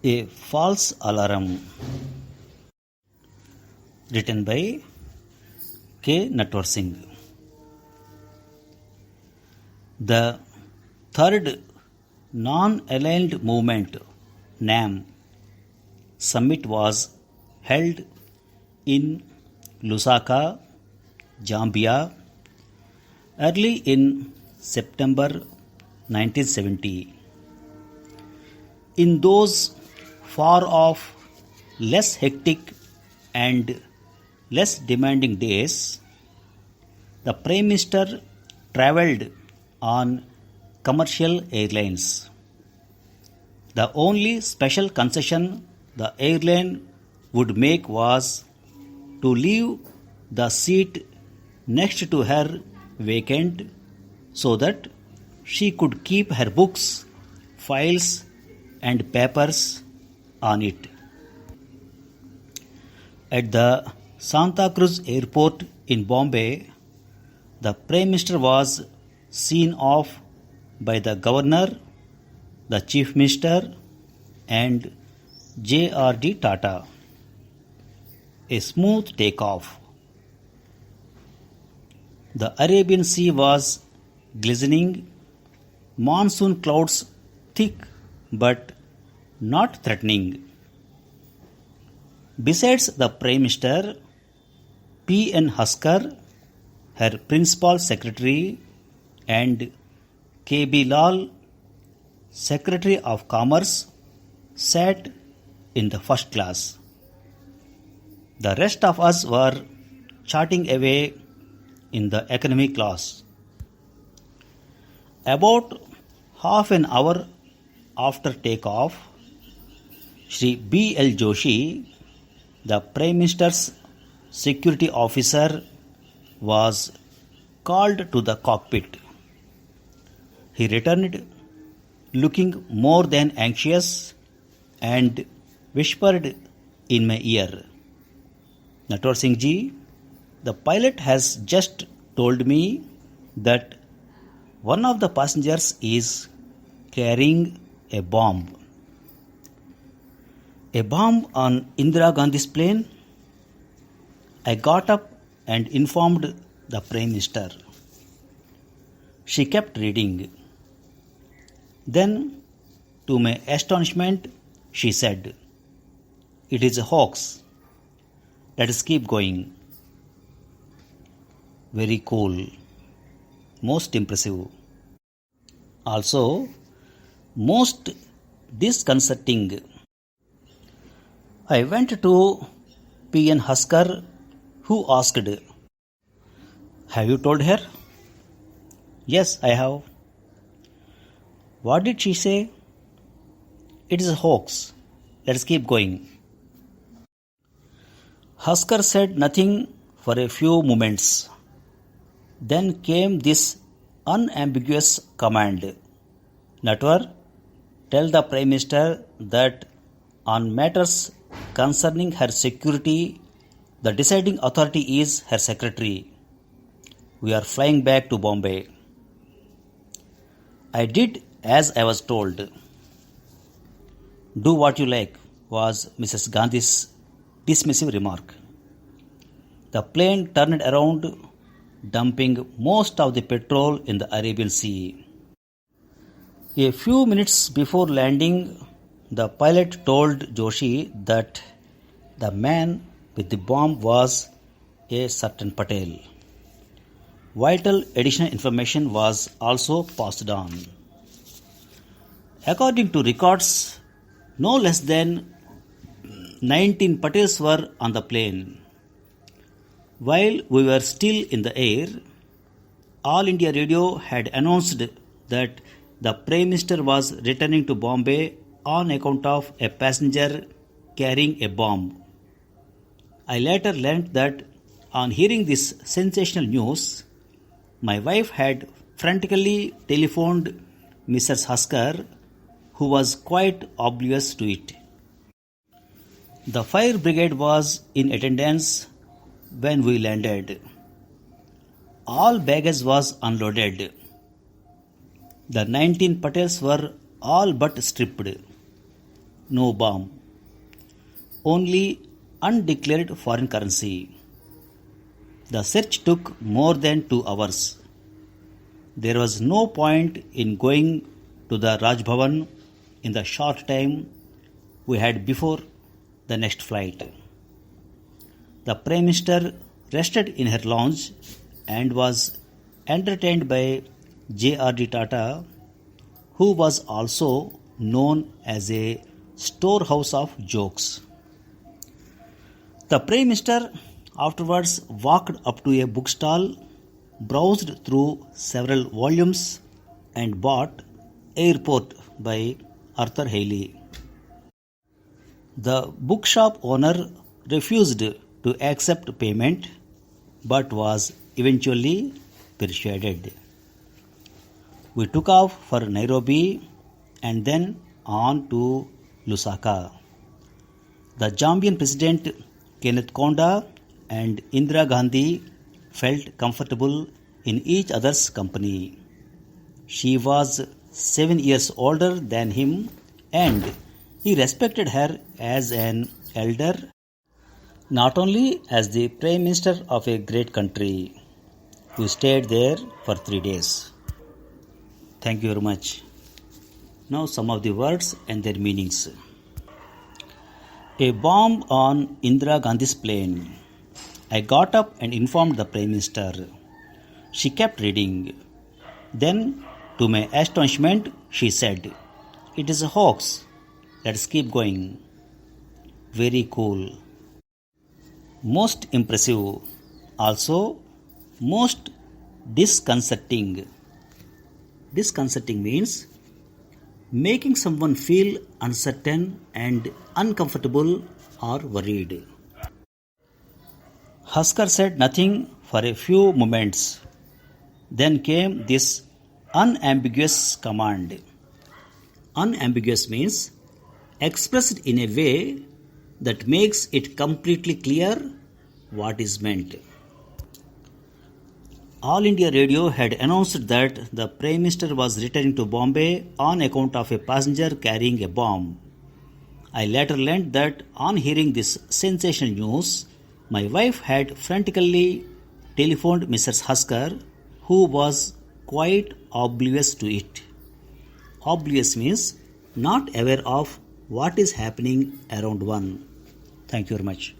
A False Alarm, written by K. Natwar Singh. The third Non-Aligned Movement NAM Summit was held in Lusaka, Zambia, early in September 1970. In those far off, less hectic and less demanding days, the Prime Minister travelled on commercial airlines. The only special concession the airline would make was to leave the seat next to her vacant so that she could keep her books, files, and papers on it. At the Santa Cruz Airport in Bombay, the Prime Minister was seen off by the Governor, the Chief Minister, and J.R.D. Tata. A smooth takeoff. The Arabian Sea was glistening, monsoon clouds thick but not threatening. Besides the Prime Minister, P.N. Haskar, her Principal Secretary, and K.B. Lal, Secretary of Commerce, sat in the first class. The rest of us were chatting away in the economy class. About half an hour after takeoff, Shri B. L. Joshi, the Prime Minister's security officer, was called to the cockpit. He returned looking more than anxious and whispered in my ear, "Natwar Singh ji, the pilot has just told me that one of the passengers is carrying a bomb." A bomb on Indira Gandhi's plane? I got up and informed the Prime Minister. She kept reading. Then, to my astonishment, she said, "It is a hoax. Let us keep going." Very cool. Most impressive. Also, most disconcerting. I went to P.N. Haskar, who asked, "Have you told her?" "Yes, I have." "What did she say?" "It is a hoax. Let us keep going." Haskar said nothing for a few moments. Then came this unambiguous command, "Natwar, tell the Prime Minister that on matters concerning her security, the deciding authority is her secretary. We are flying back to Bombay." I did as I was told. "Do what you like," was Mrs. Gandhi's dismissive remark. The plane turned around, dumping most of the petrol in the Arabian Sea. A few minutes before landing, the pilot told Joshi that the man with the bomb was a certain Patel. Vital additional information was also passed on. According to records, no less than 19 Patels were on the plane. While we were still in the air, All India Radio had announced that the Prime Minister was returning to Bombay on account of a passenger carrying a bomb. I later learnt that on hearing this sensational news, my wife had frantically telephoned Mrs. Haskar, who was quite oblivious to it. The fire brigade was in attendance when we landed. All baggage was unloaded. The 19 Patels were all but stripped. no bomb, only undeclared foreign currency. The search took more than 2 hours. There was no point in going to the Raj Bhavan in the short time we had before the next flight. The Prime Minister rested in her lounge and was entertained by J.R.D. Tata, who was also known as a storehouse of jokes. The Prime Minister afterwards walked up to a bookstall, browsed through several volumes, and bought Airport by Arthur Haley. The bookshop owner refused to accept payment but was eventually persuaded. We took off for Nairobi and then on to Lusaka. The Zambian President Kenneth Kaunda and Indira Gandhi felt comfortable in each other's company. She was 7 years older than him and he respected her as an elder, not only as the Prime Minister of a great country. We stayed there for 3 days. Thank you very much. Now some of the words and their meanings. A bomb on Indira Gandhi's plane. I got up and informed the Prime Minister. She kept reading. Then, to my astonishment, she said, "It is a hoax. Let's keep going." Very cool. Most impressive. Also, most disconcerting. Disconcerting means making someone feel uncertain and uncomfortable or worried. Husker said nothing for a few moments. Then came this unambiguous command. Unambiguous means expressed in a way that makes it completely clear what is meant. All India Radio had announced that the Prime Minister was returning to Bombay on account of a passenger carrying a bomb. I later learned that on hearing this sensational news, my wife had frantically telephoned Mrs. Husker, who was quite oblivious to it. Oblivious means not aware of what is happening around one. Thank you very much.